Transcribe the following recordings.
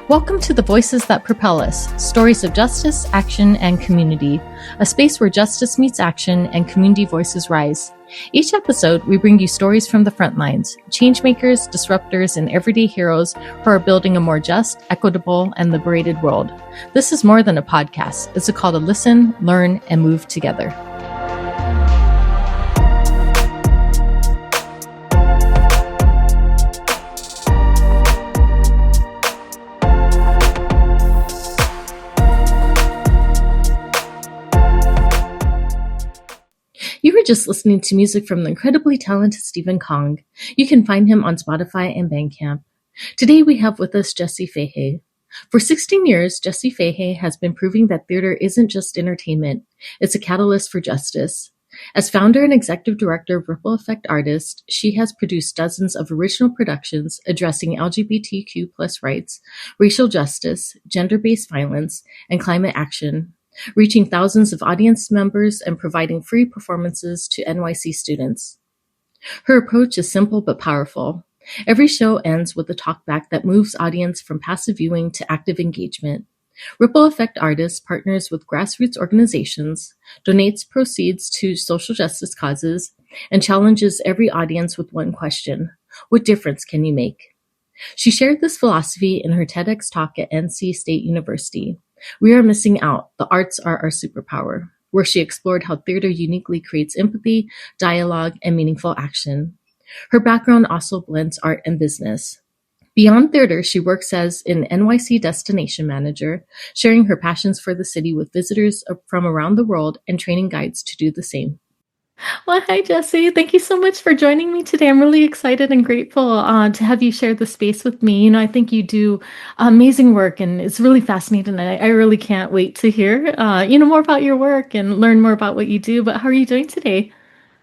Welcome to the Voices That Propel Us, stories of justice, action, and community, a space where justice meets action and community voices rise. Each episode, we bring you stories from the front lines, changemakers, disruptors, and everyday heroes who are building a more just, equitable, and liberated world. This is more than a podcast. It's a call to listen, learn, and move together. You were just listening to music from the incredibly talented Stephen Kong. You can find him on Spotify and Bandcamp. Today we have with us Jessie Fahay. For 16 years, Jessie Fahay has been proving that theater isn't just entertainment, it's a catalyst for justice. As founder and executive director of Ripple Effect Artists, she has produced dozens of original productions addressing LGBTQ plus rights, racial justice, gender-based violence, and climate action, reaching thousands of audience members and providing free performances to NYC students. Her approach is simple but powerful. Every show ends with a talkback that moves audience from passive viewing to active engagement. Ripple Effect Artists partners with grassroots organizations, donates proceeds to social justice causes, and challenges every audience with one question: what difference can you make? She shared this philosophy in her TEDx talk at NC State University. We Are Missing Out, The Arts Are Our Superpower, where she explored how theater uniquely creates empathy, dialogue, and meaningful action. Her background also blends art and business. Beyond theater, she works as an NYC destination manager, sharing her passions for the city with visitors from around the world and training guides to do the same. Well, hi, Jessie. Thank you so much for joining me today. I'm really excited and grateful to have you share the space with me. I think you do amazing work, and it's really fascinating. I really can't wait to hear, more about your work and learn more about what you do. But how are you doing today?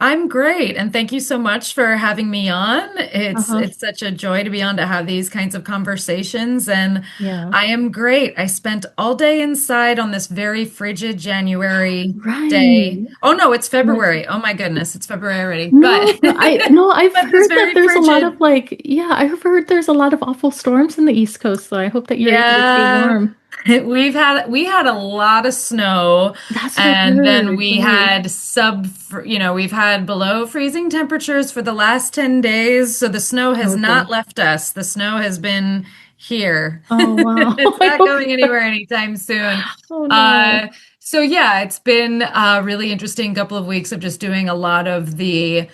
I'm great, and thank you so much for having me on. It's such a joy to be on to have these kinds of conversations, and Yeah. I am great. I spent all day inside on this very frigid January day. Right. Oh no, it's February. Oh my goodness, it's February already. No, But I've but this heard that very there's a lot of frigid. I've heard there's a lot of awful storms in the East Coast, so I hope that you're able to stay Yeah, warm. we had a lot of snow, That's what I've and then heard. we Right. had we've had below freezing temperatures for the last 10 days, so the snow has Okay. not left us. The snow has been here. Oh, wow. It's I not hope going anywhere anytime soon. Oh, no. Uh, so yeah, it's been a really interesting couple of weeks of just doing a lot of the,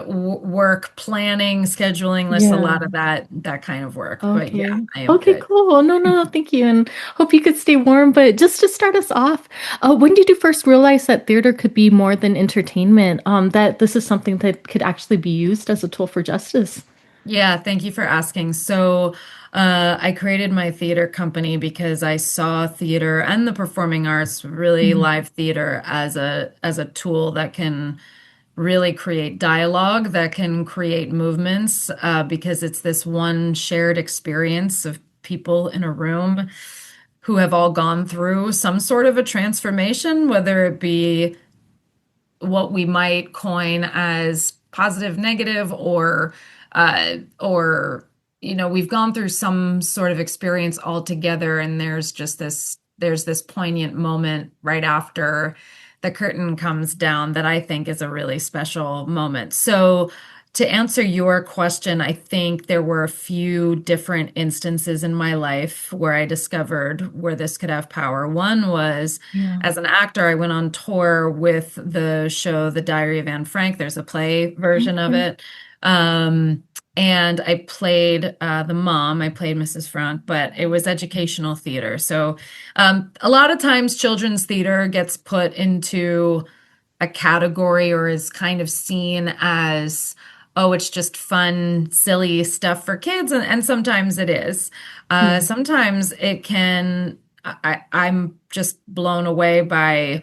work planning, scheduling lists, a Yeah. lot of that kind of work. But yeah, Okay. I am Okay, good. cool. No, thank you. And hope you could stay warm. But just to start us off, when did you first realize that theater could be more than entertainment? That this is something that could actually be used as a tool for justice? Yeah, thank you for asking. So, I created my theater company because I saw theater and the performing arts, really Mhm. live theater, as a tool that can really create dialogue, that can create movements, because it's this one shared experience of people in a room who have all gone through some sort of a transformation, whether it be what we might coin as positive, negative, or we've gone through some sort of experience all together, and there's this poignant moment right after the curtain comes down that I think is a really special moment. So to answer your question, I think there were a few different instances in my life where I discovered where this could have power. One was, Yeah. as an actor, I went on tour with the show The Diary of Anne Frank. There's a play version of Okay. it. Um, and I played the mom. I played Mrs. Frank, but it was educational theater. So a lot of times children's theater gets put into a category or is kind of seen as, oh, it's just fun, silly stuff for kids. And sometimes it is. Yeah. Sometimes it can, I'm just blown away by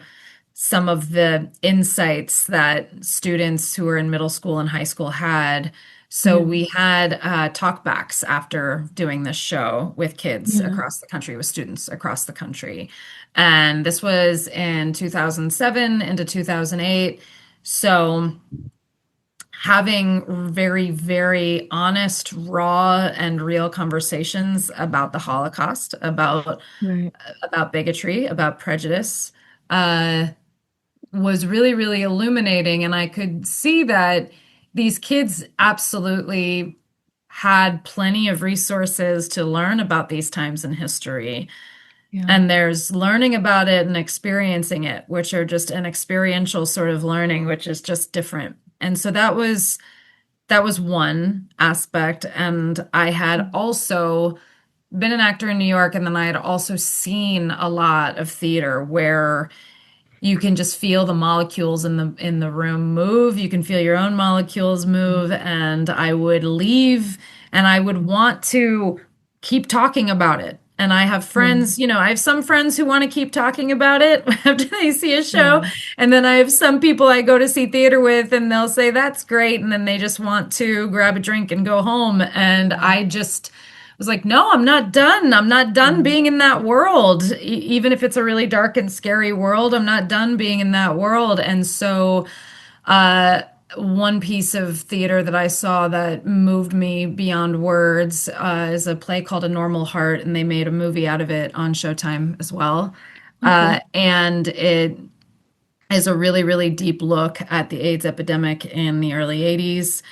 some of the insights that students who were in middle school and high school had. So Yeah. we had talkbacks after doing this show with kids Yeah. across the country, with students across the country. And this was in 2007 into 2008. So having very, very honest, raw, and real conversations about the Holocaust, Right. about bigotry, about prejudice, uh, was really, really illuminating. And I could see that these kids absolutely had plenty of resources to learn about these times in history. Yeah. And there's learning about it and experiencing it, which are just an experiential sort of learning, which is just different. And so that was one aspect. And I had also been an actor in New York, and then I had also seen a lot of theater where you can just feel the molecules in the room move. You can feel your own molecules move, and I would leave and I would want to keep talking about it. And I have Yeah. friends, I have some friends who want to keep talking about it after they see a show. Yeah. And then I have some people I go to see theater with, and they'll say, that's great. And then they just want to grab a drink and go home. And I just was like, no, I'm not done. I'm not done Yeah. being in that world. Even if it's a really dark and scary world, I'm not done being in that world. And so, uh, one piece of theater that I saw that moved me beyond words is a play called A Normal Heart, and they made a movie out of it on Showtime as well. Okay. And it is a really, really deep look at the AIDS epidemic in the early 80s.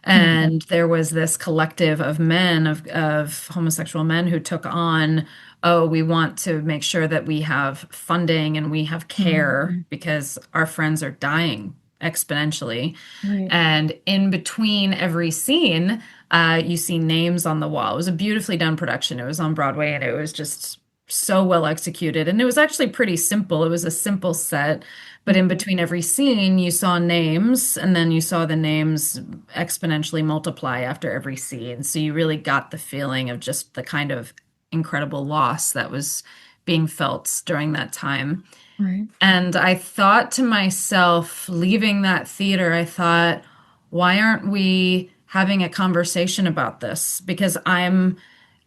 Mhm. And there was this collective of men, of homosexual men who took on, oh, we want to make sure that we have funding and we have care Mhm. because our friends are dying exponentially. Right. And in between every scene, you see names on the wall. It was a beautifully done production. It was on Broadway, and it was just so well executed. And it was actually pretty simple. It was a simple set, but in Okay. between every scene, you saw names, and then you saw the names exponentially multiply after every scene. So you really got the feeling of just the kind of incredible loss that was being felt during that time. Right. And I thought to myself, leaving that theater, I thought, why aren't we having a conversation about this? Because I'm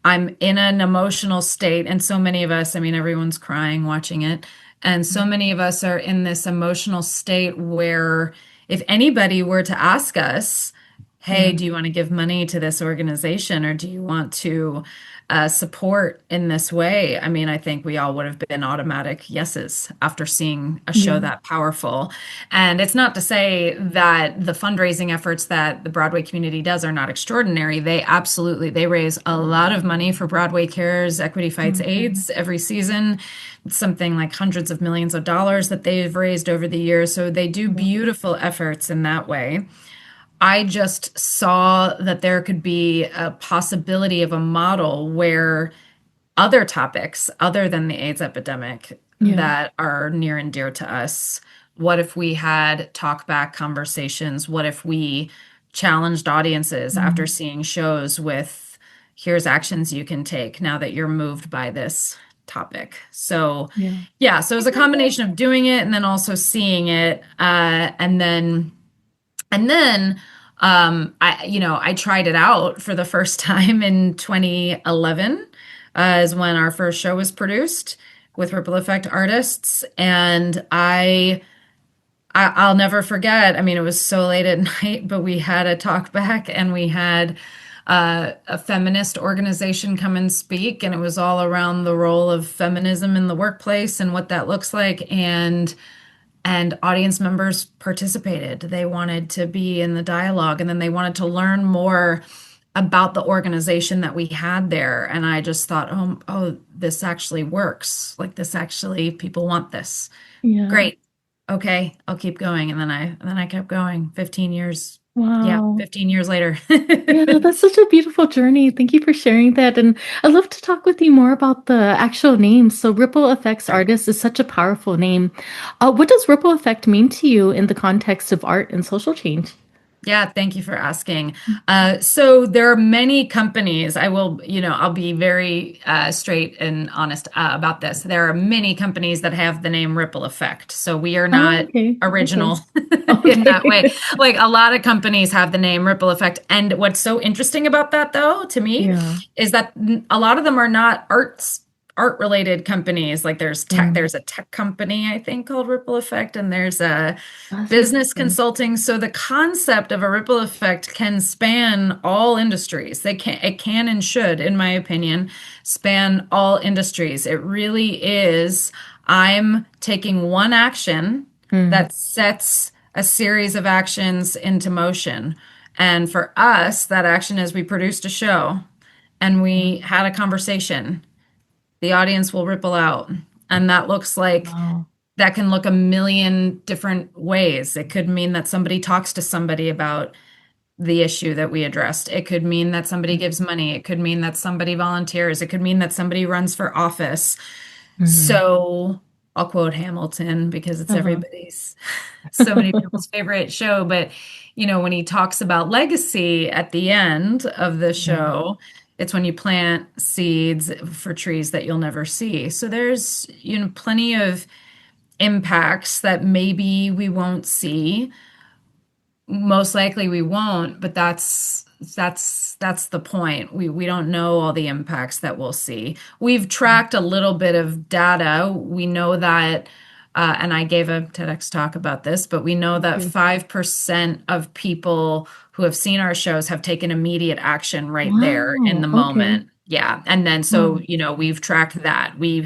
in an emotional state, and so many of us, I mean, everyone's crying watching it, and so many of us are in this emotional state where if anybody were to ask us, hey, Yeah. do you want to give money to this organization, or do you want to support in this way? I mean, I think we all would have been automatic yeses after seeing a show Yeah. that powerful. And it's not to say that the fundraising efforts that the Broadway community does are not extraordinary. They raise a lot of money for Broadway Cares, Equity Fights Mhm. AIDS every season. It's something like hundreds of millions of dollars that they've raised over the years. So they do Yeah. beautiful efforts in that way. I just saw that there could be a possibility of a model where other topics, other than the AIDS epidemic, Yeah. that are near and dear to us, what if we had talk back conversations? What if we challenged audiences after Mhm. seeing shows with, here's actions you can take now that you're moved by this topic? So, Yeah. yeah, so it was a combination of doing it and then also seeing it. I tried it out for the first time in 2011, is when our first show was produced with Ripple Effect artists. And I'll never forget. I mean, it was so late at night, but we had a talk back, and we had a feminist organization come and speak, and it was all around the role of feminism in the workplace and what that looks like. And audience members participated. They wanted to be in the dialogue, and then they wanted to learn more about the organization that we had there. And I just thought, oh, this actually works. Like, this actually, people want this. Yeah. Great. Okay, I'll keep going. And then I kept going. 15 years. Yeah, Wow. 15 years later. Yeah, that's such a beautiful journey. Thank you for sharing that. And I'd love to talk with you more about the actual name. So, Ripple Effects Artist is such a powerful name. What does Ripple Effect mean to you in the context of art and social change? Yeah, thank you for asking. So there are many companies. I'll be very straight and honest about this. There are many companies that have the name Ripple Effect. So we are Oh, not okay. Okay. original in that way. Okay. Like, a lot of companies have the name Ripple Effect. And what's so interesting about that, though, to me, Yeah. is that a lot of them are not arts art related companies. Like Mm. there's a tech company, I think, called Ripple Effect, and there's a That's business interesting. consulting. So the concept of a ripple effect can span all industries. It can and should, in my opinion, span all industries. It really is. I'm taking one action Mm. that sets a series of actions into motion. And for us, that action is we produced a show and we had a conversation. The audience will ripple out. And that looks like Wow. that can look a million different ways. It could mean that somebody talks to somebody about the issue that we addressed. It could mean that somebody gives money. It could mean that somebody volunteers. It could mean that somebody runs for office. Mm-hmm. So I'll quote Hamilton because it's Uh-huh. everybody's, so many people's favorite show. But, when he talks about legacy at the end of the Yeah. show, it's when you plant seeds for trees that you'll never see. So there's, plenty of impacts that maybe we won't see. Most likely we won't, but that's the point. We don't know all the impacts that we'll see. We've tracked a little bit of data. We know that, and I gave a TEDx talk about this, but we know that Okay. 5% of people who have seen our shows have taken immediate action right there in the Wow. Okay. moment. Yeah. And then so, Wow. we've tracked that. We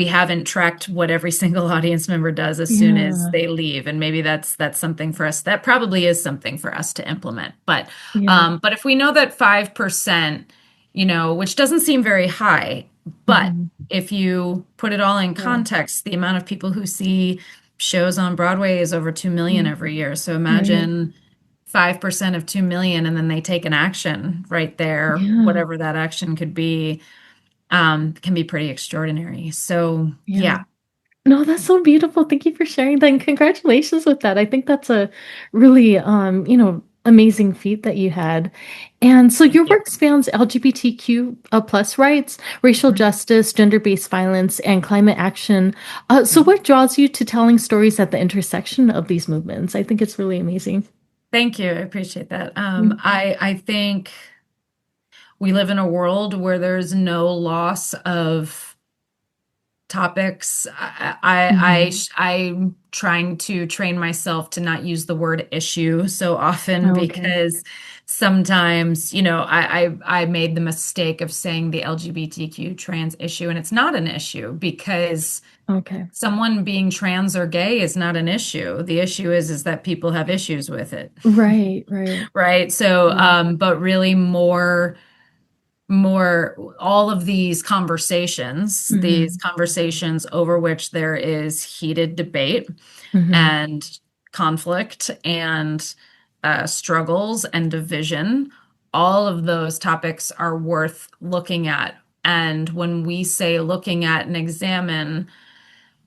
haven't tracked what every single audience member does as soon as Yeah. they leave, and maybe that's something for us. That probably is something for us to implement. But Yeah. but if we know that 5%, which doesn't seem very high, but Hmm. if you put it all in Yeah. context, the amount of people who see shows on Broadway is over 2 million Mm. every year. So Right. imagine 5% of 2 million, and then they take an action right there, Yeah. whatever that action could be, can be pretty extraordinary. So Yeah. yeah. No, that's so beautiful. Thank you for sharing that, and congratulations with that. I think that's a really, amazing feat that you had. And so Thank your you. work spans LGBTQ plus rights, racial Mhm. justice, gender-based violence, and climate action. So Mhm. what draws you to telling stories at the intersection of these movements? I think it's really amazing. Thank you. I appreciate that. Mm. I think we live in a world where there's no loss of topics. Mhm. I'm trying to train myself to not use the word issue so often Okay. because sometimes, I made the mistake of saying the LGBTQ trans issue, and it's not an issue because Okay. someone being trans or gay is not an issue. The issue is that people have issues with it. Right, right. Right. So, Yeah. but really more all of these Mhm. conversations over which there is heated debate Mhm. and conflict and struggles and division. All of those topics are worth looking at. And when we say looking at and examine,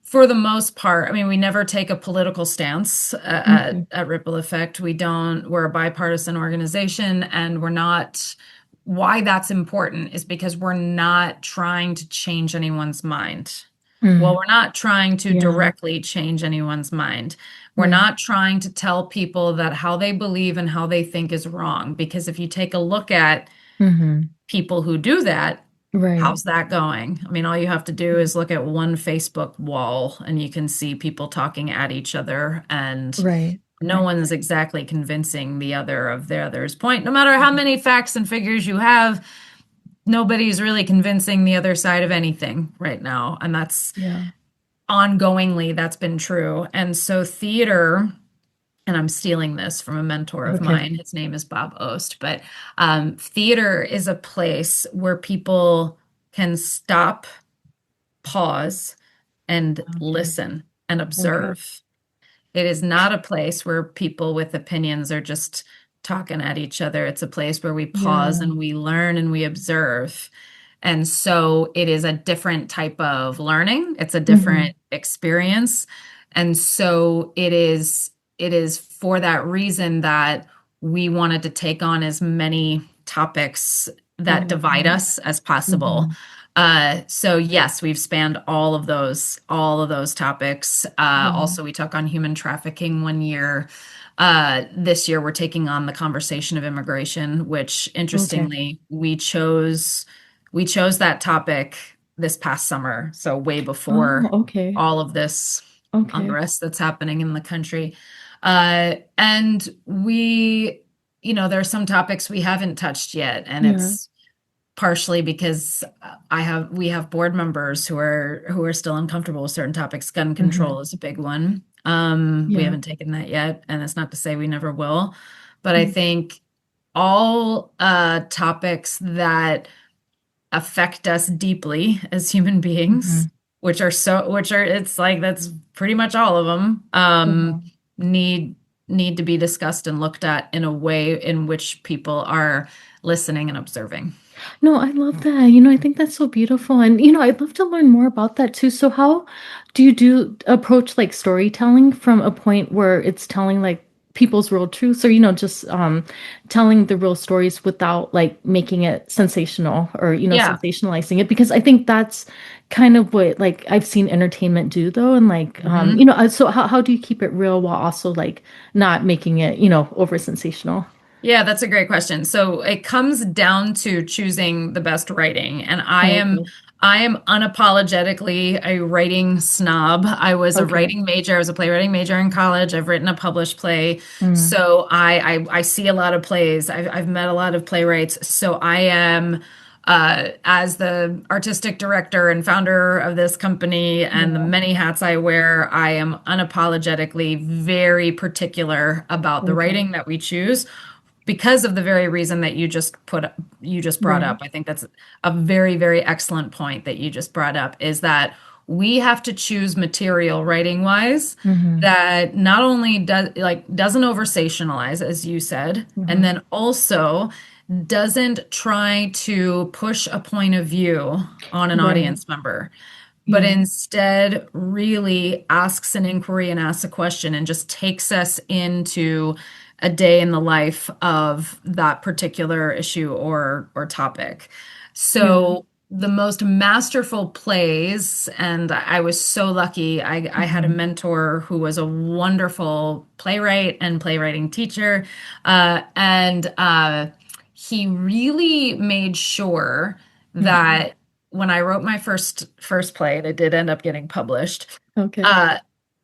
for the most part, I mean, we never take a political stance Okay. at Ripple Effect. We're a bipartisan organization, and we're not. Why that's important is because we're not trying to change anyone's mind. Well, Mm. we're not trying to Yeah. directly change anyone's mind. We're Right. not trying to tell people that how they believe and how they think is wrong. Because if you take a look at Mhm. people who do that, Right. how's that going? I mean, all you have to do Mm. is look at one Facebook wall and you can see people talking at each other, and Right. no Right. one's exactly convincing the other of the other's point. No matter how Mhm. many facts and figures you have, nobody's really convincing the other side of anything right now. And that's Yeah. ongoingly, that's been true. And so theater, and I'm stealing this from a mentor of Okay. mine. His name is Bob Ost, but theater is a place where people can stop, pause, and Okay. listen and Okay. observe. It is not a place where people with opinions are just talking at each other. It's a place where we pause Yeah. and we learn and we observe. And so it is a different type of learning. It's a Mhm. different experience. And so it is for that reason that we wanted to take on as many topics I that love divide that. us as possible. Mhm. So yes, we've spanned all of those topics. Yeah. Also, we took on human trafficking one year. This year, we're taking on the conversation of immigration, which Okay. interestingly, we chose that topic this past summer, so way Oh, before okay. all of this Okay. unrest that's happening in the country. And there are some topics we haven't touched yet, and Yeah. it's partially because we have board members who are still uncomfortable with certain topics. Gun Hmm. control is a big one. We Yeah. haven't taken that yet, and it's not to say we never will, but I Mm-hmm. think all topics that affect us deeply as human beings, which are it's like that's pretty much all of them, Yeah. need need to be discussed and looked at in a way in which people are listening and observing. No, I love that. I think that's so beautiful. And, I'd love to learn more about that too. So how do you approach like storytelling from a point where it's telling like people's real truths or, just telling the real stories without like making it sensational or, Yeah. sensationalizing it? Because I think that's kind of what like I've seen entertainment do though. And like, Mhm. so how do you keep it real while also like not making it, over sensational? Yeah, that's a great question. So it comes down to choosing the best writing, and I Oh, am okay. I am unapologetically a writing snob. I was a Okay. writing major. I was a playwriting major in college. I've written a published play. Mm, So I see a lot of plays. I've met a lot of playwrights. So I am as the artistic director and founder of this company and the yeah. many hats I wear, I am unapologetically very particular about the Okay. writing that we choose because of the very reason that you just brought Right. up. I think that's a very, very excellent point that you just brought up is that we have to choose material writing wise Mm-hmm. that not only doesn't over sensationalize, as you said, and Mm-hmm. then also doesn't try to push a point of view on an Right. audience member, but Yeah. instead really asks an inquiry and asks a question and just takes us into a day in the life of that particular issue or topic. Yeah. So the most masterful plays, and I was so lucky. I had a Mm-hmm. mentor who was a wonderful playwright and playwriting teacher, and he really made sure Mm-hmm. that when I wrote my first play, that did end up getting published. Okay. Uh,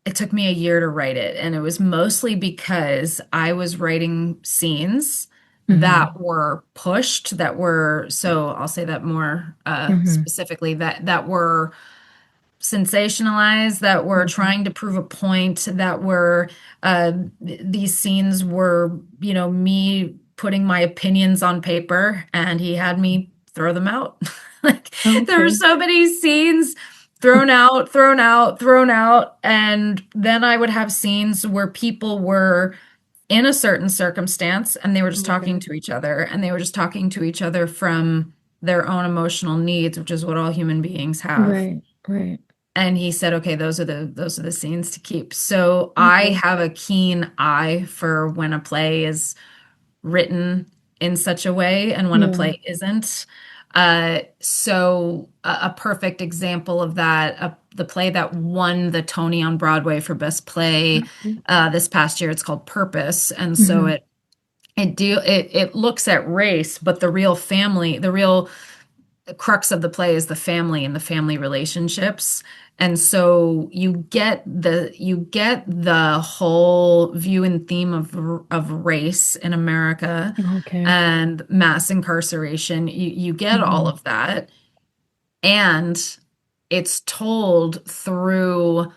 it took me a year to write it, and it was mostly because I was writing scenes Mm-hmm. that were pushed, that were, so I'll say that more Mm-hmm. specifically, that were sensationalized, that were Mm-hmm. trying to prove a point, that were these scenes were, me putting my opinions on paper, and he had me throw them out. Like there were Okay. so many scenes thrown out, thrown out, thrown out, and then I would have scenes where people were in a certain circumstance and they were just talking Okay. to each other, and they were just talking to each other from their own emotional needs, which is what all human beings have. Right. Right. And he said, okay, those are the scenes to keep. So I Okay. have a keen eye for when a play is written in such a way and when a Yeah. play isn't. So a perfect example of that, the play that won the Tony on Broadway for Best Play this past year, it's called Purpose, and so Mm-hmm. it looks at race, but the real crux of the play is the family and the family relationships. And so you get the whole view and theme of race in America Okay. and mass incarceration. You get all Mm-hmm. of that, and it's told through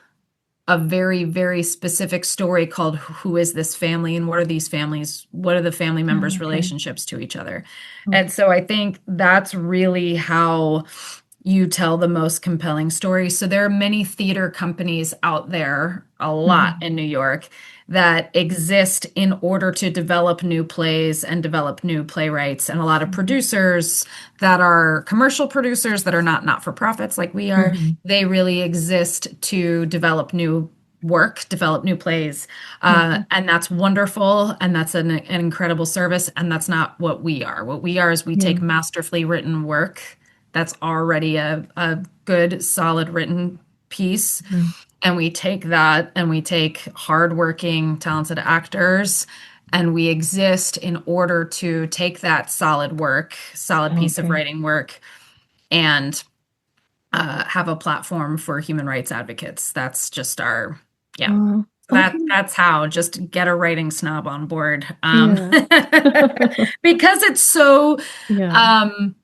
a very, very specific story called Who is This Family, and what are the family members' Okay. relationships to each other? And Okay. so I think that's really how you tell the most compelling story. So there are many theater companies out there, a lot Mm-hmm. in New York, that exist in order to develop new plays and develop new playwrights, and a lot of producers that are commercial producers that are not for profits like we are. Mm-hmm. They really exist to develop new work, develop new plays. Okay. And that's wonderful. And that's an incredible service. And that's not what we are. What we are is we Yeah. take masterfully written work that's already a good, solid written piece. Mm-hmm. And we take that and we take hardworking, talented actors, and we exist in order to take that solid piece of Okay. writing work and have a platform for human rights advocates. That's just our, yeah. Oh, okay. That's how, just get a writing snob on board. Yeah. Because it's so, Yeah. um,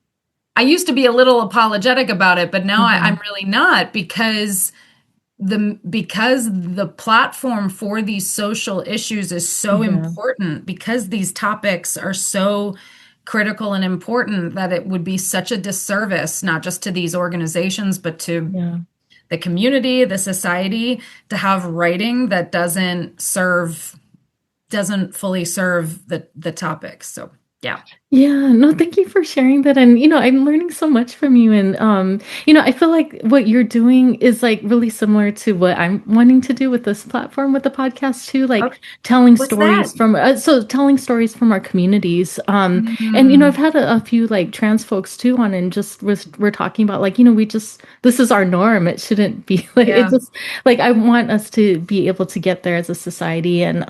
I used to be a little apologetic about it, but now I'm Hmm. really not, because the platform for these social issues is so Yeah. important, because these topics are so critical and important, that it would be such a disservice, not just to these organizations, but to Yeah. the community, the society, to have writing that doesn't fully serve the topics. So yeah. Yeah, no, thank you for sharing that. And, I'm learning so much from you. And, I feel like what you're doing is like really similar to what I'm wanting to do with this platform, with the podcast too, like Okay. telling What's that? stories telling stories from our communities. And, I've Mm, had a few like trans folks too on and we're talking about like, this is our norm. It shouldn't be like, it yeah, just like, I want us to be able to get there as a society. And,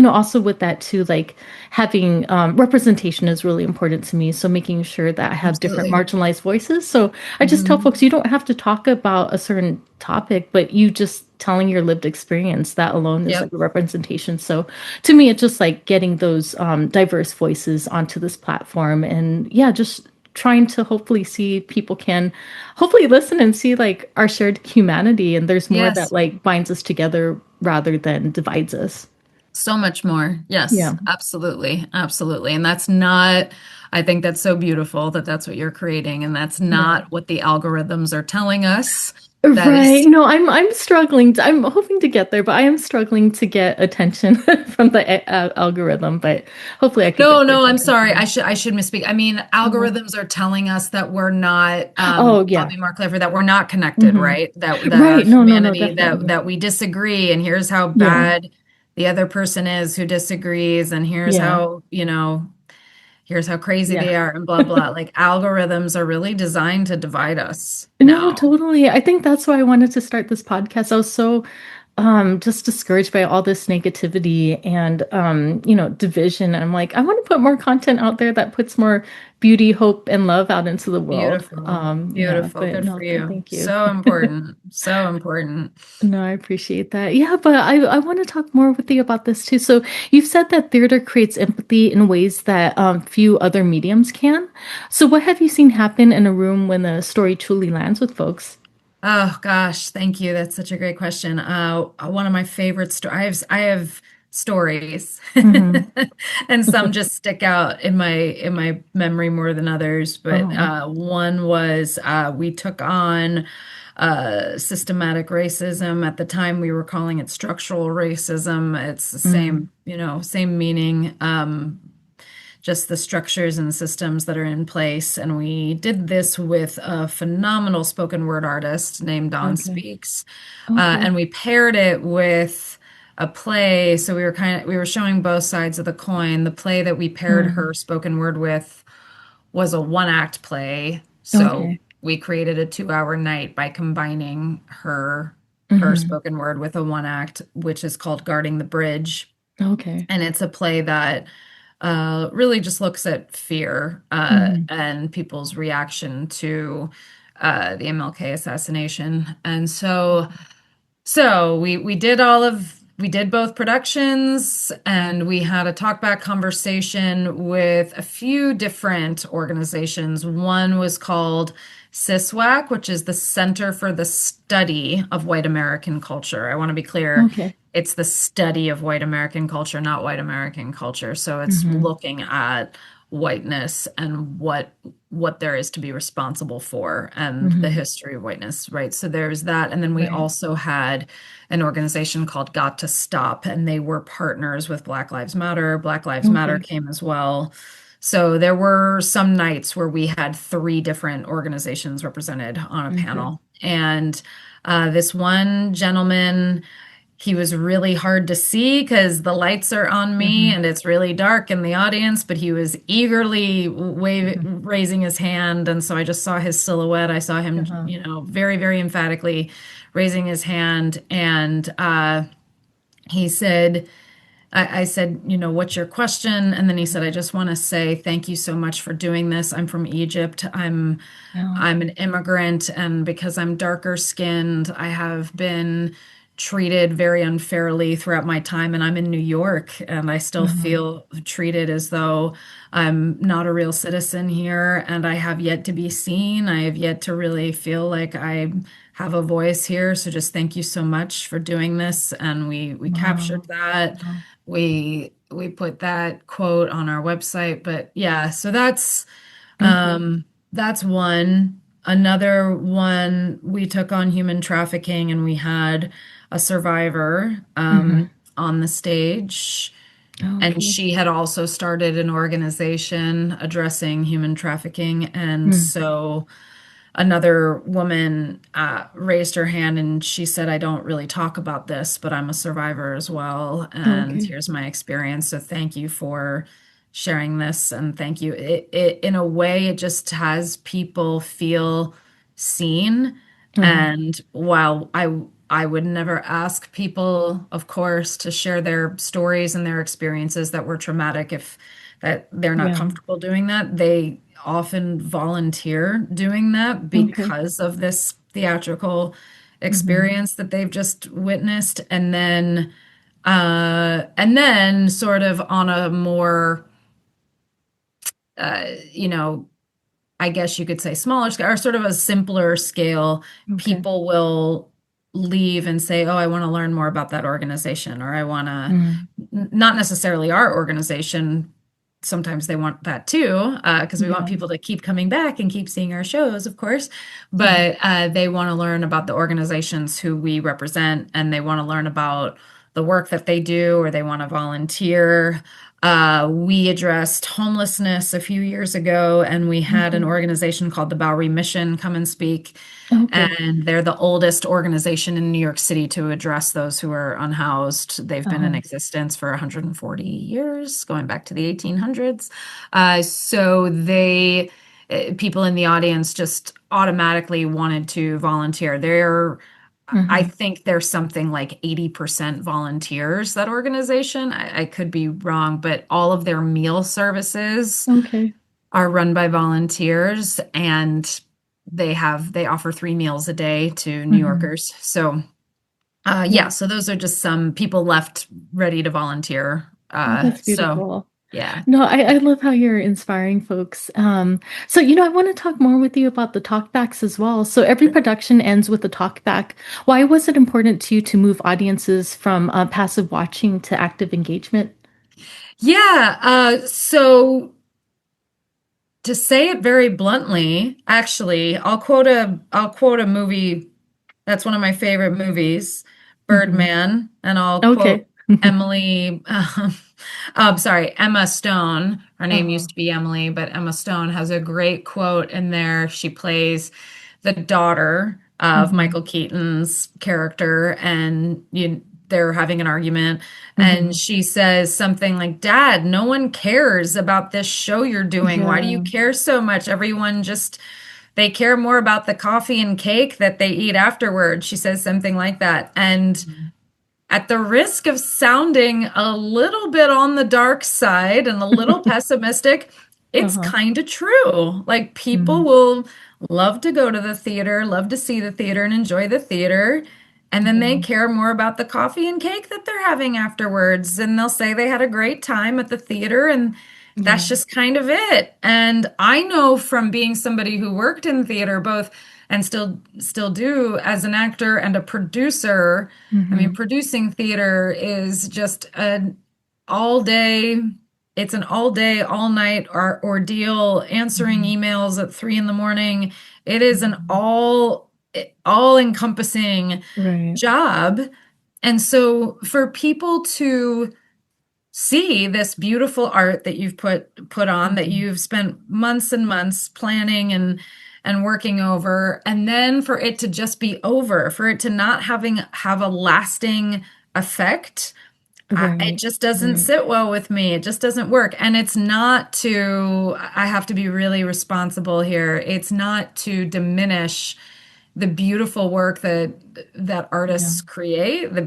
also with that too, like, having representation is really important to me. So making sure that I have different absolutely. marginalized voices. So I just tell Hmm. folks you don't have to talk about a certain topic, but you just telling your lived experience, that alone is like Yep. a representation. So to me, it's just like getting those diverse voices onto this platform, and yeah, just trying to hopefully see people can hopefully listen and see like our shared humanity, and there's more that Yes. like binds us together rather than divides us. So much more. Yes, Yeah. absolutely. Absolutely. And that's not, I think that's so beautiful that that's what you're creating. And that's Yeah. not what the algorithms are telling us. That Right. is, No, I'm struggling. I'm hoping to get there, but I am struggling to get attention from the algorithm, but hopefully I could no, get there no, I'm sorry. eventually. I should misspeak. I mean, Uh-huh. algorithms are telling us that we're not, Oh, I'll yeah. be more clear, that we're not connected, Hmm. right? That our Right. No, no, no, humanity, definitely. that we disagree, and here's how Yeah. bad the other person is who disagrees, and here's Yeah. how, here's how crazy Yeah. they are, and blah blah. Like, algorithms are really designed to divide us No, now. totally. I think that's why I wanted to start this podcast. I was so just discouraged by all this negativity and division. I'm like, I want to put more content out there that puts more beauty, hope, and love out into the world. Beautiful. Yeah, Beautiful. but Good for no, you. thank you. So important. So important. No, I appreciate that. Yeah, but I want to talk more with you about this too. So you've said that theater creates empathy in ways that few other mediums can. So what have you seen happen in a room when the story truly lands with folks? Oh gosh, thank you. That's such a great question. One of my favorite stories. I have stories, Mm-hmm. and some just stick out in my memory more than others. But Oh, one was, we took on systematic racism. At the time, we were calling it structural racism. It's the mm, same, same meaning. Just the structures and systems that are in place. And we did this with a phenomenal spoken word artist named Dawn okay. Speaks. Okay. And we paired it with a play. So we were showing both sides of the coin. The play that we paired Mm, her spoken word with was a one act play. So okay. we created a 2 hour night by combining her Hmm. spoken word with a one act, which is called Guarding the Bridge. Okay. And it's a play that really just looks at fear Hmm. and people's reaction to the MLK assassination. And so we did both productions, and we had a talkback conversation with a few different organizations. One was called CISWAC, which is the Center for the Study of White American Culture. I want to be clear, Okay. it's the study of white American culture, not white American culture. So it's Hmm. looking at whiteness and what there is to be responsible for, and the Hmm. history of whiteness, right? So there's that. And then we Right. also had an organization called Got to Stop, and they were partners with Black Lives Matter. Black Lives Matter Okay. came as well. So there were some nights where we had three different organizations represented on a Okay. panel. And this one gentleman, he was really hard to see because the lights are on me Hmm. and it's really dark in the audience, but he was eagerly Hmm. raising his hand. And so I just saw his silhouette. I saw him, Uh-huh. very, very emphatically raising his hand. And he said, I said, what's your question? And then he said, I just want to say thank you so much for doing this. I'm from Egypt. Oh. I'm an immigrant, and because I'm darker skinned, I have been treated very unfairly throughout my time, and I'm in New York, and I still Mhm. feel treated as though I'm not a real citizen here, and I have yet to be seen. I have yet to really feel like I have a voice here. So just thank you so much for doing this. And we captured Wow. that. Wow. We put that quote on our website. But yeah, so Okay. that's one. Another one, we took on human trafficking, and we had a survivor Mhm. on the stage. And Okay. she had also started an organization addressing human trafficking. And Mm. so another woman raised her hand and she said, I don't really talk about this, but I'm a survivor as well. And Okay. here's my experience. So thank you for sharing this. And thank you. In a way, it just has people feel seen. Uh-huh. And while I would never ask people, of course, to share their stories and their experiences that were traumatic if that they're not Yeah. comfortable doing that. They often volunteer doing that Okay. because of this theatrical Mhm. experience that they've just witnessed. And then sort of on a more, you know, I guess you could say smaller scale or sort of a simpler scale, Okay. people will leave and say, "Oh, I want to learn more about that organization," or "I want to," Mm. not necessarily our organization. Sometimes they want that too, because we want Yeah. people to keep coming back and keep seeing our shows, of course. Mhm. But they want to learn about the organizations who we represent, and they want to learn about the work that they do, or they want to volunteer. We addressed homelessness a few years ago, and we had an Okay. organization called the Bowery Mission come and speak. Okay. And they're the oldest organization in New York City to address those who are unhoused. They've been in Uh-huh. existence for 140 years, going back to the 1800s. People in the audience just automatically wanted to volunteer. I Mhm. think there's something like 80% volunteers, that organization. I could be wrong, but all of their meal services Okay. are run by volunteers, and they offer 3 meals a day to New Mhm. Yorkers. So Yeah. yeah, so those are just some people left ready to volunteer. Oh, that's So beautiful. yeah. No, I love how you're inspiring folks. So, I want to talk more with you about the talkbacks as well. So, every production ends with a talkback. Why was it important to you to move audiences from passive watching to active engagement? Yeah, so to say it very bluntly, actually, I'll quote a movie that's one of my favorite movies, Hmm. Birdman, and I'll quote Okay. Emily, sorry, Emma Stone. Her name Uh-huh. used to be Emily, but Emma Stone has a great quote in there. She plays the daughter of Hmm. Michael Keaton's character, and they're having an argument, and Hmm. she says something like, "Dad, no one cares about this show you're doing. Why do you Yeah. care so much? Everyone just they care more about the coffee and cake that they eat afterward." She says something like that. And Mhm. at the risk of sounding a little bit on the dark side and a little pessimistic, it's Uh-huh. kind of true. Like, people Mm. will love to go to the theater, love to see the theater and enjoy the theater. And then they Yeah. care more about the coffee and cake that they're having afterwards. And they'll say they had a great time at the theater, and that's Yeah. just kind of it. And I know from being somebody who worked in theater both and still do as an actor and a producer. I mean, Hmm. producing theater is just an all day, it's an all day, all night ordeal, answering Hmm. emails at 3 in the morning. It is an Hmm. all encompassing Right. job. And so for people to see this beautiful art that you've put on, that Hmm. you've spent months and months planning and working over, and then for it to just be over, for it to not have a lasting effect, it Right. just doesn't Right. sit well with me. It just doesn't work. And it's not to, I have to be really responsible here. It's not to diminish the beautiful work that Yeah. artists create, the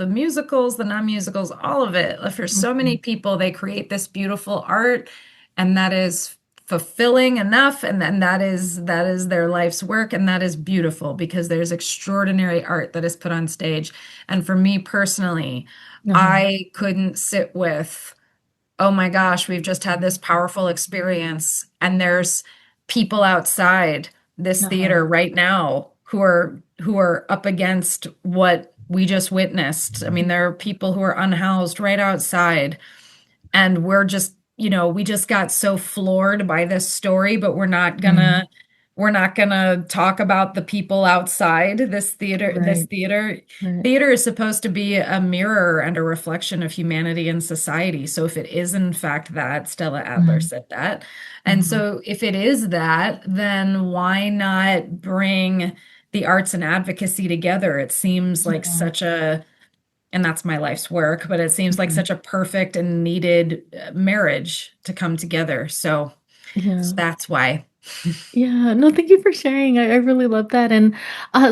musicals, the non-musicals, all of it. For so many Mhm. people, they create this beautiful art, and that is fulfilling enough, and then that is their life's work, and that is beautiful because there's extraordinary art that is put on stage. And for me personally, Uh-huh. I couldn't sit with, oh my gosh, we've just had this powerful experience, and there's people outside this Uh-huh. theater right now who are up against what we just witnessed. I mean, there are people who are unhoused right outside, and we're just, we just got so floored by this story, but Mm. we're not gonna talk about the people outside this theater. Right. Right. Theater is supposed to be a mirror and a reflection of humanity and society. So if it is in fact that, Stella Adler Mhm. said that. And Mhm. so if it is that, then why not bring the arts and advocacy together? It seems like Yeah. such a, and that's my life's work, but it seems like Mhm. such a perfect and needed marriage to come together. So Yeah. that's why. Yeah. No, thank you for sharing. I really love that. And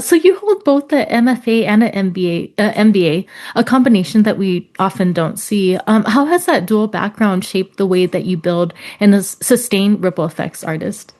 so you hold both the MFA and an MBA, a combination that we often don't see. How has that dual background shaped the way that you build and sustain ripple effects artist?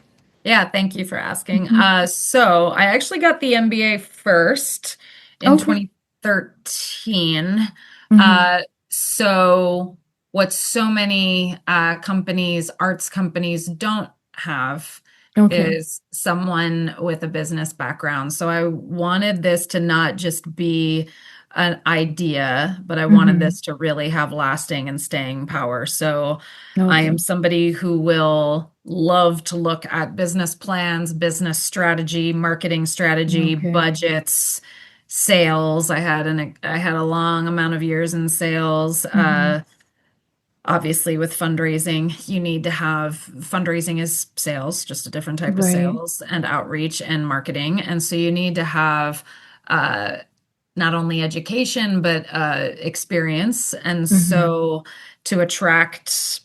Yeah, thank you for asking. Mhm. So I actually got the MBA first in Okay. 2013. Hmm. So what so many companies, arts companies don't have Okay. is someone with a business background. So I wanted this to not just be an idea, but I wanted Hmm. this to really have lasting and staying power. So I am Okay. somebody who will love to look at business plans, business strategy, marketing strategy, Okay. budgets, sales. I had a long amount of years in sales. Hmm. Obviously, with fundraising, you need to have fundraising is sales, just a different type of Right. sales and outreach and marketing. And so you need to have uh, not only education, but experience. And Hmm. so to attract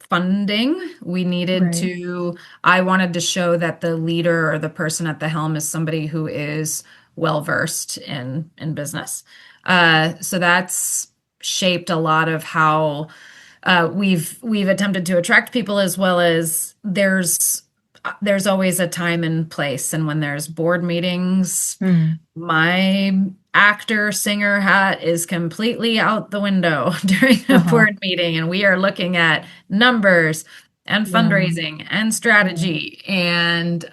funding, Right. I wanted to show that the leader or the person at the helm is somebody who is well versed in business. So that's shaped a lot of how we've attempted to attract people, as well as there's always a time and place. And when there's board meetings, Mm. my actor singer hat is completely out the window during a Uh-huh. board meeting, and we are looking at numbers and Yeah. fundraising and Yeah. strategy and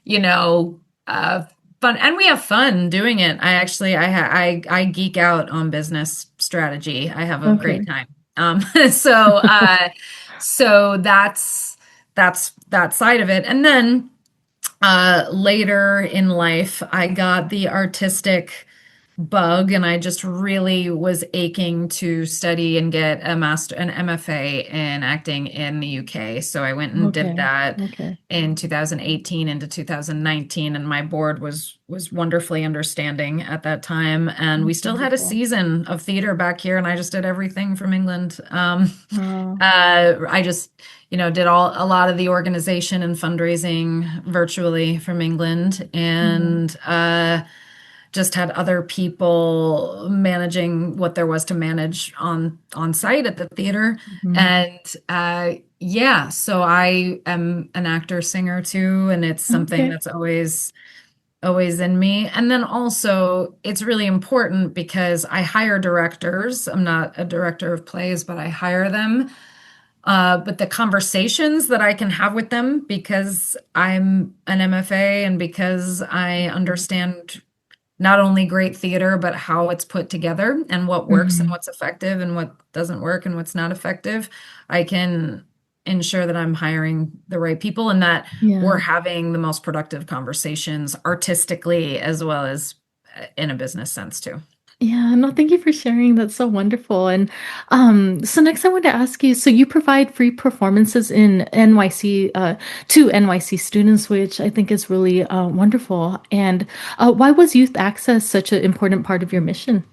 you know uh fun, and we have fun doing it. I actually I geek out on business strategy. I have a great Okay. time. So so that's that side of it. And then later in life, I got the artistic bug, and I just really was aching to study and get an MFA in acting in the UK. So I went and did Okay. that Okay. in 2018 into 2019, and my board was wonderfully understanding at that time. And we That's still had a wonderful. season of theater back here, and I just did everything from England. I just, did a lot of the organization and fundraising virtually from England, Yeah. and just had other people managing what there was to manage on site at the theater. Mhm. And yeah, so I am an actor singer too, and it's something Okay. that's always in me. And then also, it's really important because I hire directors. I'm not a director of plays, but I hire them. But the conversations that I can have with them, because I'm an MFA and because I Mhm. understand not only great theater, but how it's put together and what works and Mhm. what's effective and what doesn't work and what's not effective, I can ensure that I'm hiring the right people and that we're Yeah. having the most productive conversations artistically as well as in a business sense too. Yeah, no, thank you for sharing. That's so wonderful. And so next I want to ask you, so you provide free performances in NYC to NYC students, which I think is really wonderful. And why was youth access such an important part of your mission?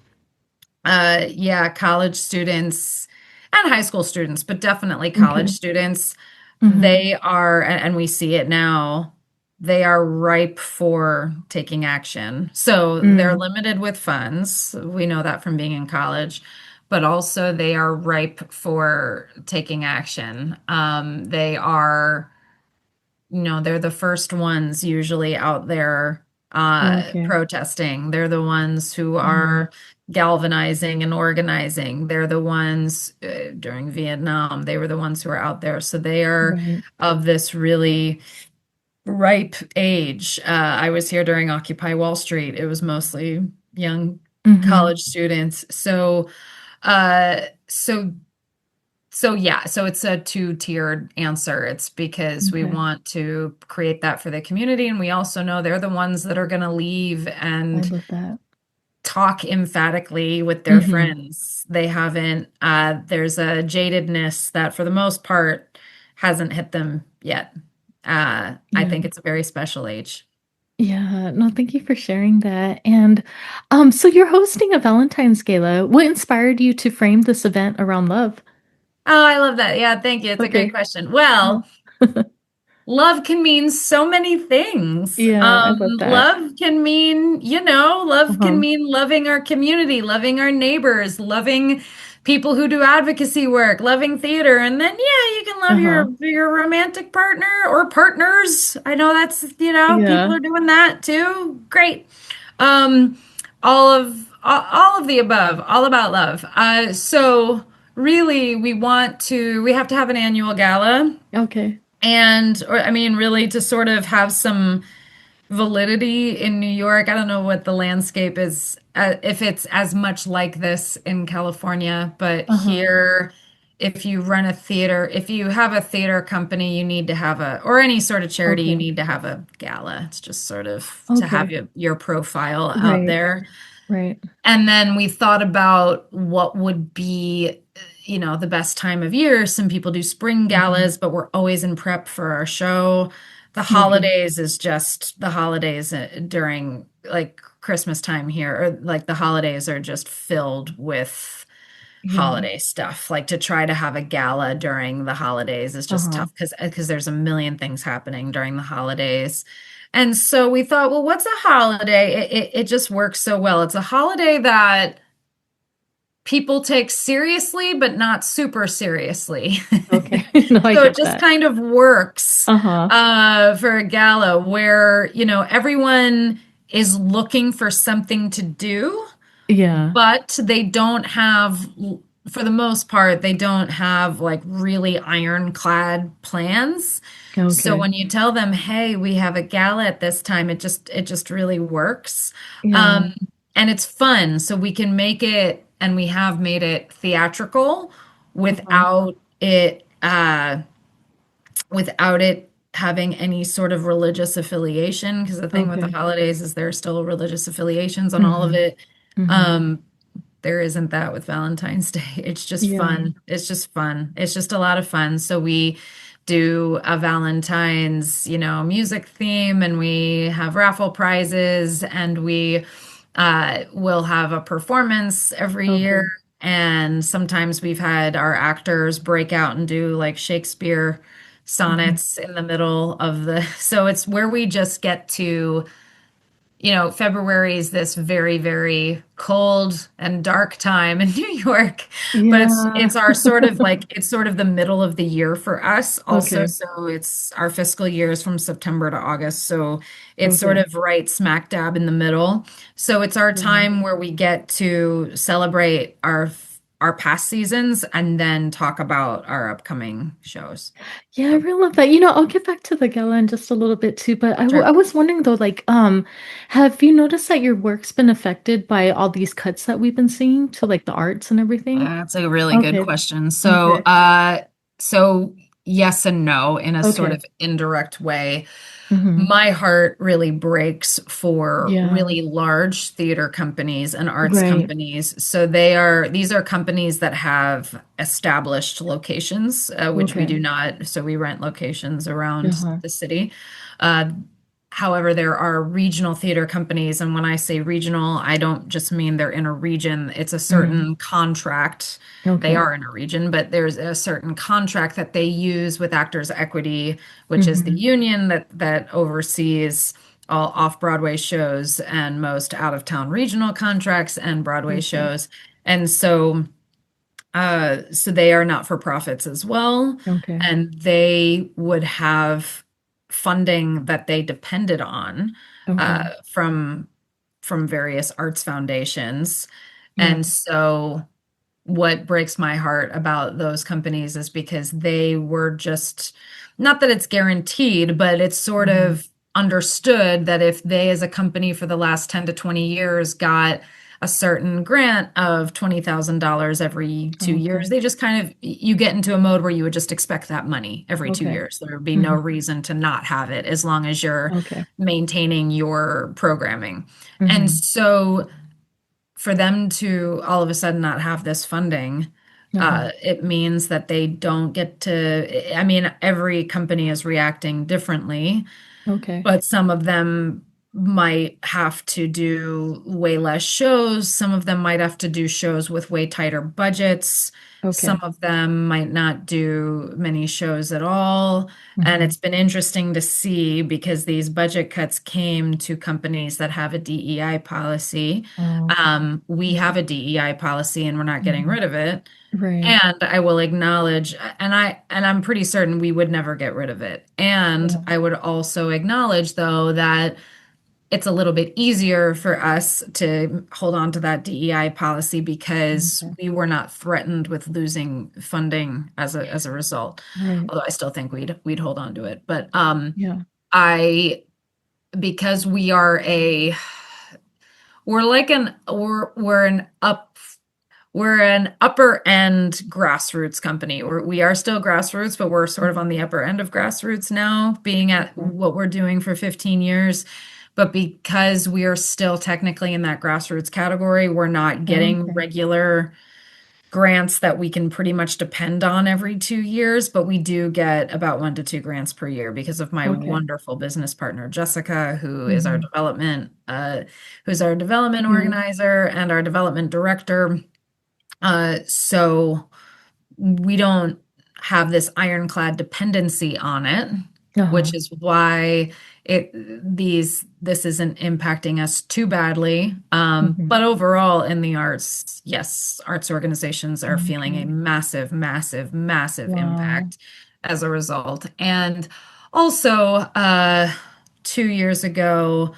Yeah, college students and high school students, but definitely college Okay. students, Mm-hmm. they are, and we see it now. they are ripe for taking action. So they're Mm, limited with funds. We know that from being in college, but also they are ripe for taking action. They are, they're the first ones usually out there okay. protesting. They're the ones who Mm, are galvanizing and organizing. They're the ones during Vietnam, they were the ones who are out there. So they are right. of this really ripe age. I was here during Occupy Wall Street. It was mostly young Mm-hmm. college students. Uh, so, so yeah, so it's a two-tiered answer. It's because we Okay. want to create that for the community, and we also know they're the ones that are going to leave I and love that. talk emphatically with their Mm-hmm. friends. They haven't, there's a jadedness that for the most part hasn't hit them yet. I Yeah. think it's a very special age. Yeah. No, thank you for sharing that. And so you're hosting a Valentine's Gala. What inspired you to frame this event around love? Oh, I love that. Yeah, thank you. It's a great Okay. question. Uh-huh. Well, love can mean so many things. Yeah, I love that. Love can mean, love can Uh-huh. mean loving our community, loving our neighbors, loving people who do advocacy work, loving theater, and then yeah, you can love Uh-huh. your romantic partner or partners. I know that's, people Yeah. are doing that too. Great. Um, all of the above, all about love. So really we have to have an annual gala Okay. and or I mean really to sort of have some validity in New York. I don't know what the landscape is if it's as much like this in California, but Uh-huh. here if you run a theater, if you have a theater company, you need to have a or any sort of charity, you Okay. need to have a gala. It's just sort of to have Okay. your profile out Right. there. Right. And then we thought about what would be, the best time of year. Some people do spring Hmm. galas, but we're always in prep for our show. The Okay. holidays is just the holidays during like Christmas time here, or like the holidays are just filled with Yeah. holiday stuff. Like to try to have a gala during the holidays is just Uh-huh. tough because there's a million things happening during the holidays. And so we thought, well, what's a holiday? It just works so well. It's a holiday that people take seriously, but not super seriously. Okay. No, I So it get just that. kind of works Uh-huh. for a gala where, everyone is looking for something to do, Yeah. but they don't have, for the most part, they don't have like really ironclad plans. So Okay. when you tell them, "Hey, we have a gala at this time," it just really works. Um, Yeah. and it's fun, so we can make it, and we have made it theatrical Uh-huh. without it having any sort of religious affiliation. Because the thing with the Okay. holidays is there are still religious affiliations on all of Hmm. it. Hmm. Um, there isn't that with Valentine's Day. It's just Yeah. fun. It's just fun. It's just a lot of fun. So we do a Valentine's, music theme, and we have raffle prizes, and we will have a performance every year. Okay. And sometimes we've had our actors break out and do like Shakespeare Hmm. sonnets in the middle of the, so it's where we just get to, February is this very, very cold and dark time in New York, but it's Yeah. it's our sort of like it's sort of the middle of the year for us also. Okay. So it's our fiscal year is from September to August. So it's sort Okay. of right smack dab in the middle. So it's our Yeah. time where we get to celebrate our past seasons and then talk about our upcoming shows. Yeah, I So really love that. I'll get back to the gala in just a little bit too, but I sure. was wondering though, like, have you noticed that your work's been affected by all these cuts that we've been seeing to like the arts and everything? That's a really good Okay. question. Okay. So yes and no in a sort Okay. of indirect way. Hmm. My heart really breaks for Yeah. really large theater companies and arts Right. companies. So these are companies that have established locations, which we Okay. do not. So we rent locations around Uh-huh. the city. Uh, However, there are regional theater companies, and when I say regional, I don't just mean they're in a region. It's a Mm. certain contract. They Okay. are in a region, but there's a certain contract that they use with Actors Equity, which is the Mm-hmm. union that oversees all off-Broadway shows and most out-of-town regional contracts and Broadway Okay. shows. And so they are not for profits as well, Okay. and they would have funding that they depended on Okay. from various arts foundations. Yeah. And so what breaks my heart about those companies is because they were just, not that it's guaranteed, but it's sort Mm-hmm. of understood that if they as a company for the last 10 to 20 years got a certain grant of $20,000 every 2 years, Okay. they just kind of, you get into a mode where you would just expect that money every two Okay. years. There would be no Mm-hmm. reason to not have it as long as you're Okay. maintaining your programming. And Mm-hmm. so for them to all of a sudden not have this funding, Uh-huh. it means that they don't get to, I mean, every company is reacting differently, Okay. but some of them might have to do way less shows. Some of them might have to do shows with way tighter budgets. Some Okay. of them might not do many shows at all. And Mm-hmm. it's been interesting to see because these budget cuts came to companies that have a DEI policy. Oh, okay. We Yeah. have a DEI policy and we're not getting Mm-hmm. rid of it. Right. And I will acknowledge, and I'm pretty certain we would never get rid of it. And Yeah. I would also acknowledge, though, that it's a little bit easier for us to hold on to that DEI policy because Okay. we were not threatened with losing funding as a result. Right. Although I still think we'd hold on to it. But Yeah. I because we're like an we're an up we're an upper end grassroots company. We are still grassroots, but we're sort of on the upper end of grassroots now, being at Okay. what we're doing for 15 years. But because we are still technically in that grassroots category, we're not getting Okay. regular grants that we can pretty much depend on every 2 years, but we do get about 1 to 2 grants per year because of my Okay. wonderful business partner, Jessica, Mm-hmm. who's our development Right. organizer and our development director. So we don't have this ironclad dependency on it, Uh-huh. which is why this isn't impacting us too badly. Mm-hmm. But overall in the arts, yes, arts organizations are feeling a Okay. massive, massive, massive Wow. impact as a result. And also, 2 years ago,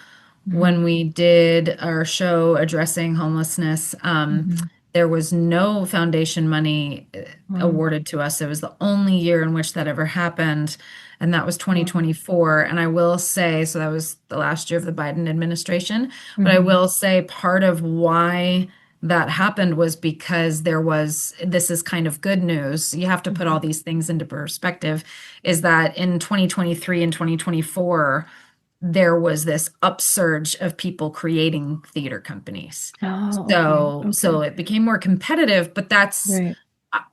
Mm-hmm. when we did our show addressing homelessness, Mm-hmm. there was no foundation money Wow. awarded to us. It was the only year in which that ever happened, and that was Wow. 2024. And I will say, so that was the last year of the Biden administration, but I Mm-hmm. will say part of why that happened was because this is kind of good news. You have to put Mm-hmm. all these things into perspective, is that in 2023 and 2024, there was this upsurge of people creating theater companies. Oh, okay. So Okay. it became more competitive, but Right.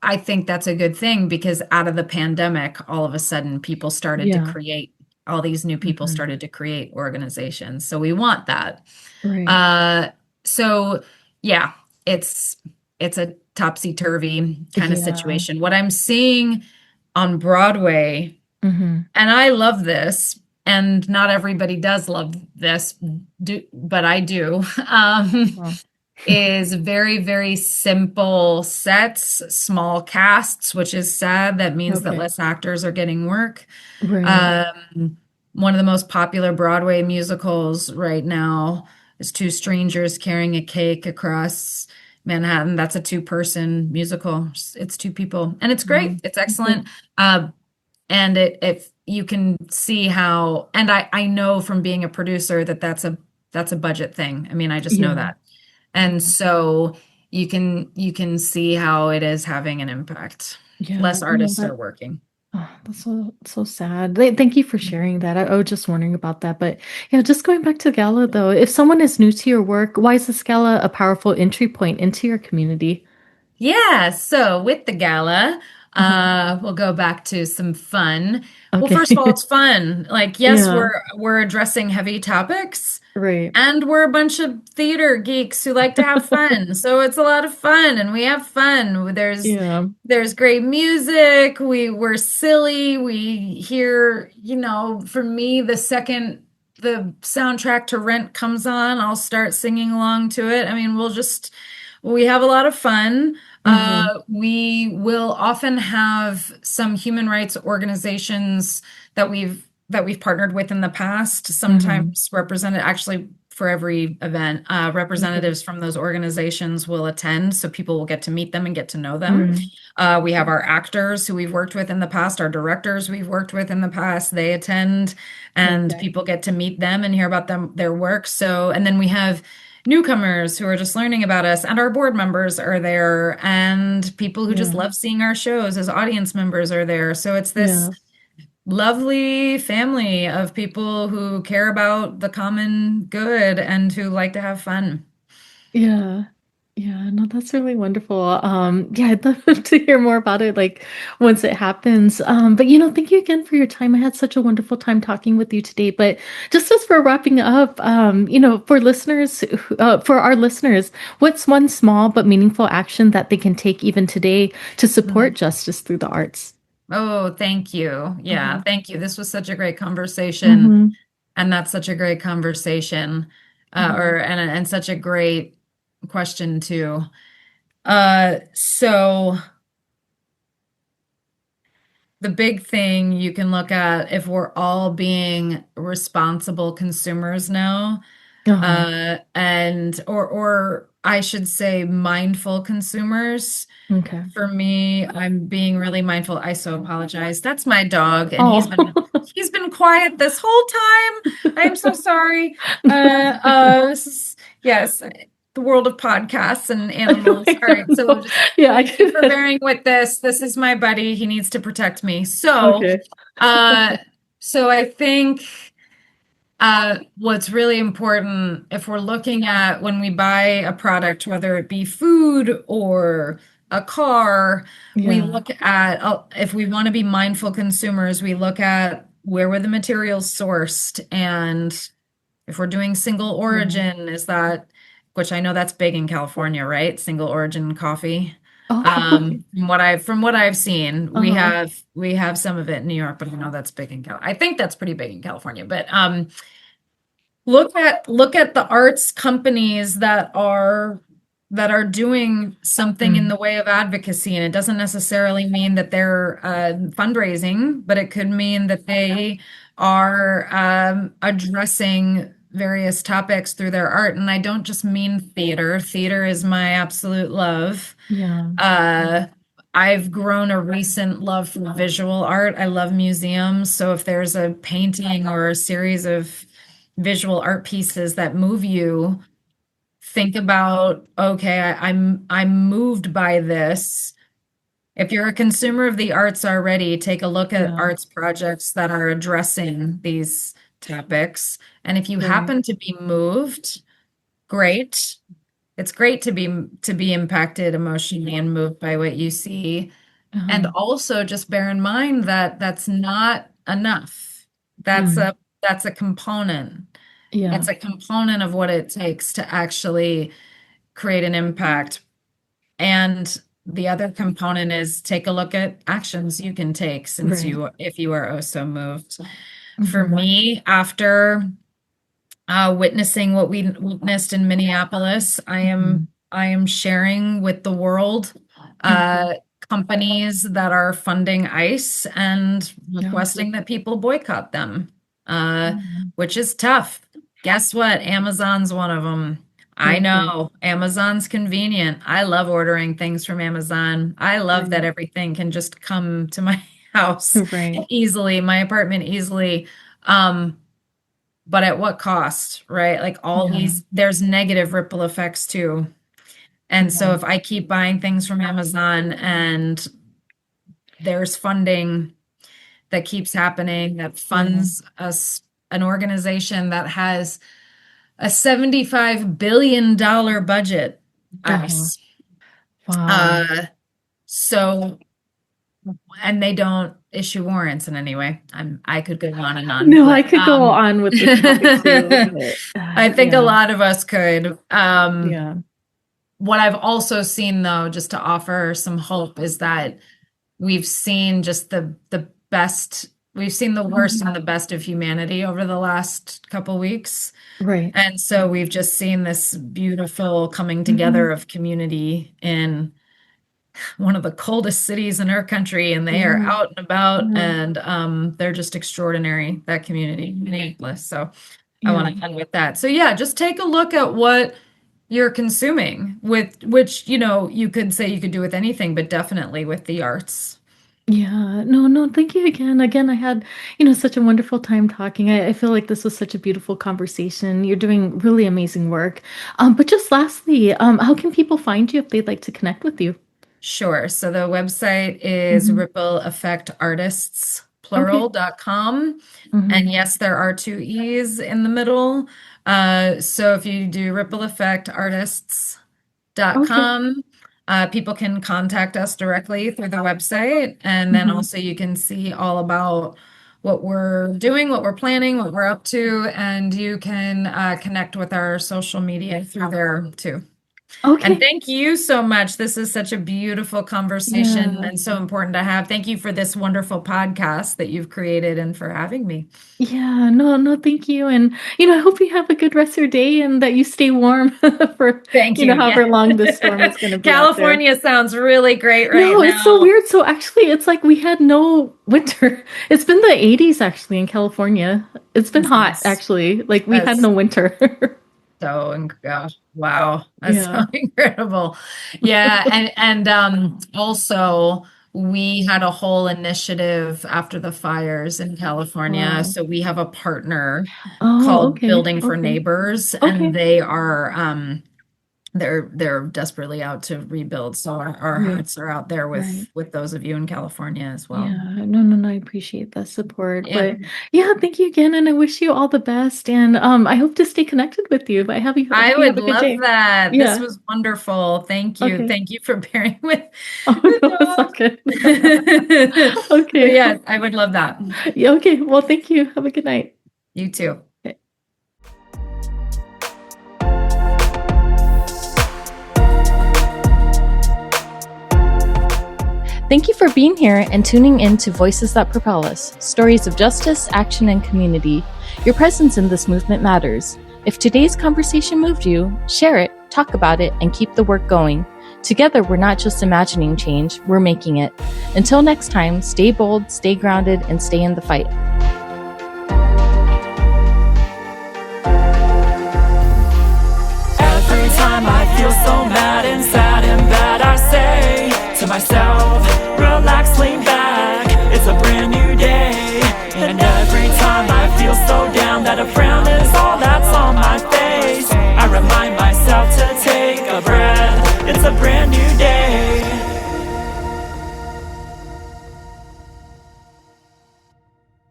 I think that's a good thing because out of the pandemic, all of a sudden Yeah. all these new people Mm-hmm. started to create organizations. So we want that. Right. Uh, so yeah, it's it's a topsy-turvy kind of Yeah. situation. What I'm seeing on Broadway, Mm-hmm. and I love this, and not everybody does love this, but I do, Wow. is very, very simple sets, small casts, which is sad. That means that Okay. less actors are getting work. Right. Um, One of the most popular Broadway musicals right now is Two Strangers Carrying a Cake Across Manhattan. That's a two-person musical. It's two people, and it's great. Wow. It's Okay. excellent. Uh, and if you can see how, and I know from being a producer that that's a budget thing. I mean, I just know Yeah. that. And Yeah. so you can see how it is having an impact. Yeah. Less No, artists that are working. oh, that's so sad. Thank you for sharing that. I was just wondering about that. But yeah, just going back to Gala though, if someone is new to your work, why is this Gala a powerful entry point into your community? Yeah, so with the gala, We'll go back to some fun. Well, Okay. first of all, it's fun. Like, yes, Yeah. we're addressing heavy topics, Right. and we're a bunch of theater geeks who like to have fun. So it's a lot of fun, and we have fun. Yeah. There's great music. We're silly. We hear, for me, the second the soundtrack to Rent comes on, I'll start singing along to it. I mean, we have a lot of fun. Hmm. We will often have some human rights organizations that we've partnered with in the past, Hmm. sometimes represented actually for every event. Okay. Representatives from those organizations will attend, so people will get to meet them and get to know them. Right. We have our actors who we've worked with in the past, our directors we've worked with in the past, they attend, and Okay. people get to meet them and hear about their work. So, and then we have newcomers who are just learning about us, and our board members are there, and people who just Yeah. love seeing our shows as audience members are there. So it's this Yeah. lovely family of people who care about the common good and who like to have fun. Yeah. Yeah, no, that's really wonderful. Yeah, I'd love to hear more about it, like once it happens. But thank you again for your time. I had such a wonderful time talking with you today. But just as we're wrapping up, for our listeners, what's one small but meaningful action that they can take even today to support Mhm. justice through the arts? Oh, thank you. Yeah, Hmm. thank you. This was such a great conversation, Hmm. and that's such a great conversation, Hmm. and such a great question too. So the big thing you can look at if we're all being responsible consumers now, Uh-huh. and or I should say mindful consumers. Okay. For me, I'm being really mindful. I so apologize. That's my dog, and he's Oh. been he's been quiet this whole time. I am so sorry. This is yes, the world of podcasts and Oh animals. my All right, so God. just Yeah, I thank you can. for bearing with this. This is my buddy. He needs to protect me. Okay. Uh, so I think. What's really important if we're looking at when we buy a product, whether it be food or a car, we Yeah. look at, if we want to be mindful consumers, we look at where were the materials sourced. And if we're doing single Yeah. origin, which I know that's big in California, right? Single origin coffee. Oh. From what I've seen, we Uh-huh. have we have some of it in New York, but I know that's big in I think that's pretty big in California. But look at the arts companies that are doing something in Mm. the way of advocacy, and it doesn't necessarily mean that they're fundraising, but it could mean that they are addressing various topics through their art. And I don't just mean theater. Theater is my absolute love. Yeah. Uh, I've grown a recent love for visual art. I love museums. So if there's a painting or a series of visual art pieces that move you, think about, okay, I'm moved by this. If you're a consumer of the arts already, take a look at Yeah. arts projects that are addressing these topics. And if you Right. happen to be moved, great. It's great to be impacted emotionally and moved by what you see. And Uh-huh. also just bear in mind that that's not enough. That's Mm. a that's a component. Yeah. It's a component of what it takes to actually create an impact. And the other component is take a look at actions you can take Right. if you are oh so moved. For Hmm. me, after witnessing what we witnessed in Minneapolis, I Hmm. am I am sharing with the world Hmm. uh, companies that are funding ICE and Yeah. requesting that people boycott them, uh, Mhm. which is tough. Guess what? Amazon's one of them. I Okay. know Amazon's convenient. I love ordering things from Amazon. I love that Right. everything can just come to my house Right. easily, my apartment easily. Um, but at what cost, right? Like Yeah. there's negative ripple effects too. And so Yeah. if I keep buying things from Amazon and there's funding that keeps happening that Yeah. funds us, an organization that has a $75 billion budget, Uh-huh. ICE. Wow. Uh, so And they don't issue warrants in any way. I could go on and on, No, I but could go on with this topic too, but I think a yeah, lot of us could. yeah. What I've also seen, though, just to offer some hope, is that we've seen just the best. We've seen the worst and the best of humanity over the last couple weeks. Right. And so we've just seen this beautiful coming together of community in one of the coldest cities in our country, and they are Yeah. out and about, Yeah. and they're just extraordinary, that community in Minneapolis. So I Yeah. want to end with that. So yeah, just take a look at what you're consuming, with which, you could say you could do with anything, but definitely with the arts. Yeah. No, no, thank you again. Again, I had, such a wonderful time talking. I feel like this was such a beautiful conversation. You're doing really amazing work. But just lastly, how can people find you if they'd like to connect with you? Sure. So the website is Mhm. Okay. rippleeffectartists.com. And Mhm. yes, there are two E's in the middle. So if you do Okay. rippleeffectartists.com, people can contact us directly through the website. And then Mhm. also you can see all about what we're doing, what we're planning, what we're up to, and you can connect with our social media through there too. And Okay. thank you so much. This is such a beautiful conversation Yeah. and so important to have. Thank you for this wonderful podcast that you've created and for having me. Yeah. No, no, thank you. And, I hope you have a good rest of your day and that you stay warm for, Thank you. Yeah. however long this storm is going to be out there. California sounds really great right No, it's so now. weird. So actually, it's like we had no winter. It's been the 80s actually in California. It's been hot That's actually. Like we had that's no winter. so wow. That's so Yeah. incredible. Yeah, and also we had a whole initiative after the fires in California. Wow. So we have a partner Oh, called okay. Building for Okay. Neighbors, and Okay. they are they're desperately out to rebuild. So our Right. hearts are out there Right. with those of you in California as well. Yeah. No, no, no. I appreciate that support. Yeah. But yeah, thank you again, and I wish you all the best. And I hope to stay connected with you. But I I hope you would have a good love day. that. This Yeah. was wonderful. Thank you. Okay. Thank you for bearing with Oh no, it's the all good. dog. But Okay. yes, I would love that. Yeah, okay. Well, thank you. Have a good night. You too. Okay. Thank you for being here and tuning in to Voices That Propel Us, stories of justice, action, and community. Your presence in this movement matters. If today's conversation moved you, share it, talk about it, and keep the work going. Together, we're not just imagining change, we're making it. Until next time, stay bold, stay grounded, and stay in the fight. Every time I feel so mad and sad and bad, I say to myself, relax, lean back, it's a brand new day. And every time I feel so down that a frown is all that's on my face, I remind myself to take a breath, it's a brand